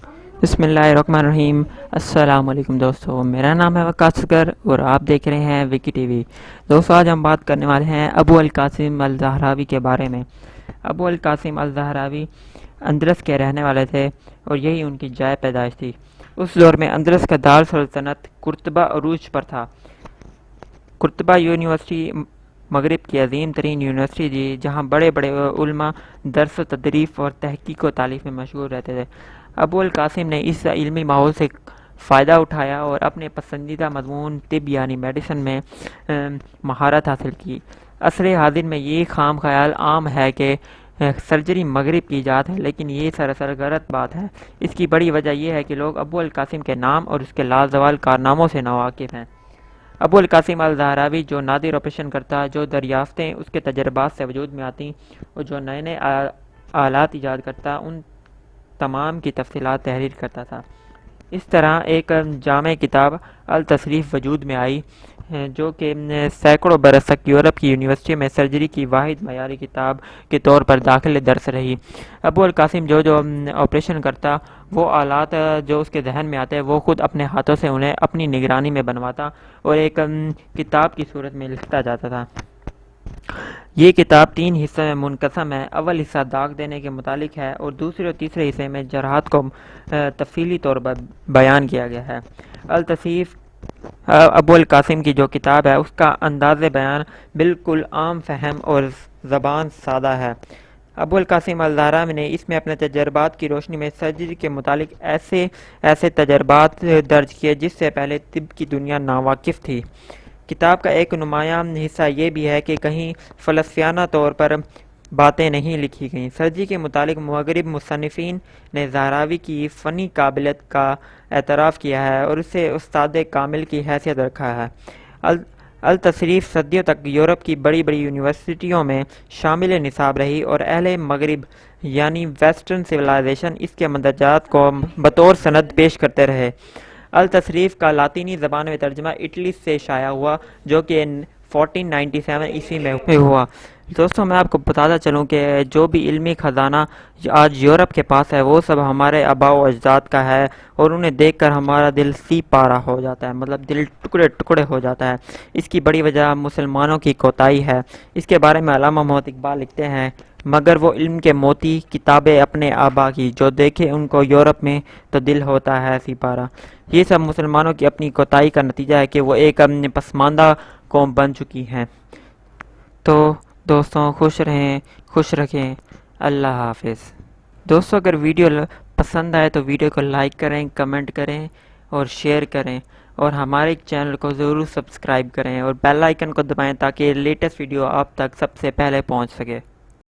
بسم اللہ الرحمن الرحیم۔ السلام علیکم دوستو، میرا نام ہے وقاص اصغر اور آپ دیکھ رہے ہیں وکی ٹی وی۔ دوستو آج ہم بات کرنے والے ہیں ابو القاسم الزہراوی کے بارے میں۔ ابو القاسم الزہراوی اندلس کے رہنے والے تھے اور یہی ان کی جائے پیدائش تھی۔ اس دور میں اندلس کا دار سلطنت قرطبہ عروج پر تھا۔ قرطبہ یونیورسٹی مغرب کی عظیم ترین یونیورسٹی تھی جہاں بڑے بڑے علماء درس و تدریس اور تحقیق و تعلیف میں مشغول رہتے تھے۔ ابو القاسم نے اس علمی ماحول سے فائدہ اٹھایا اور اپنے پسندیدہ مضمون طب یعنی میڈیسن میں مہارت حاصل کی۔ عصر حاضر میں یہ خام خیال عام ہے کہ سرجری مغرب کی ایجاد ہے، لیکن یہ سراسر غلط بات ہے۔ اس کی بڑی وجہ یہ ہے کہ لوگ ابو القاسم کے نام اور اس کے لازوال کارناموں سے ناواقف ہیں۔ ابو القاسم الزہراوی جو نادر آپریشن کرتا، جو دریافتیں اس کے تجربات سے وجود میں آتی اور جو نئے نئے آلات ایجاد کرتا، ان تمام کی تفصیلات تحریر کرتا تھا۔ اس طرح ایک جامع کتاب التصریف وجود میں آئی جو کہ سینکڑوں برس تک یورپ کی یونیورسٹی میں سرجری کی واحد معیاری کتاب کے طور پر داخل درس رہی۔ ابو القاسم جو آپریشن کرتا، وہ آلات جو اس کے ذہن میں آتے وہ خود اپنے ہاتھوں سے انہیں اپنی نگرانی میں بنواتا اور ایک کتاب کی صورت میں لکھتا جاتا تھا۔ یہ کتاب 3 حصوں میں منقسم ہے۔ اول حصہ داغ دینے کے متعلق ہے اور دوسرے اور تیسرے حصے میں جراحات کو تفصیلی طور پر بیان کیا گیا ہے۔ التصریف ابو القاسم کی جو کتاب ہے اس کا انداز بیان بالکل عام فہم اور زبان سادہ ہے۔ ابو القاسم الزہراوی نے اس میں اپنے تجربات کی روشنی میں سرجری کے متعلق ایسے تجربات درج کیے جس سے پہلے طب کی دنیا ناواقف تھی۔ کتاب کا ایک نمایاں حصہ یہ بھی ہے کہ کہیں فلسفیانہ طور پر باتیں نہیں لکھی گئیں۔ سرجری کے متعلق مغرب مصنفین نے زہراوی کی فنی قابلیت کا اعتراف کیا ہے اور اسے استاد کامل کی حیثیت رکھا ہے۔ التصریف صدیوں تک یورپ کی بڑی بڑی یونیورسٹیوں میں شامل نصاب رہی اور اہل مغرب یعنی ویسٹرن سویلائزیشن اس کے مندرجات کو بطور سند پیش کرتے رہے۔ التصریف کا لاطینی زبان میں ترجمہ اٹلی سے شائع ہوا جو کہ 1497 عیسوی میں ہوا۔ دوستوں میں آپ کو بتاتا چلوں کہ جو بھی علمی خزانہ آج یورپ کے پاس ہے وہ سب ہمارے آباء و اجداد کا ہے اور انہیں دیکھ کر ہمارا دل سی پارہ ہو جاتا ہے، مطلب دل ٹکڑے ٹکڑے ہو جاتا ہے۔ اس کی بڑی وجہ مسلمانوں کی کوتاہی ہے۔ اس کے بارے میں علامہ محمد اقبال لکھتے ہیں، مگر وہ علم کے موتی کتابیں اپنے آبا کی، جو دیکھے ان کو یورپ میں تو دل ہوتا ہے سی پارہ۔ یہ سب مسلمانوں کی اپنی کوتاہی کا نتیجہ ہے کہ وہ ایک پسماندہ قوم بن چکی ہیں۔ تو دوستوں خوش رہیں، خوش رکھیں، اللہ حافظ۔ دوستوں اگر ویڈیو پسند آئے تو ویڈیو کو لائک کریں، کمنٹ کریں اور شیئر کریں اور ہمارے چینل کو ضرور سبسکرائب کریں اور بیل آئیکن کو دبائیں تاکہ لیٹسٹ ویڈیو آپ تک سب سے پہلے پہنچ سکے۔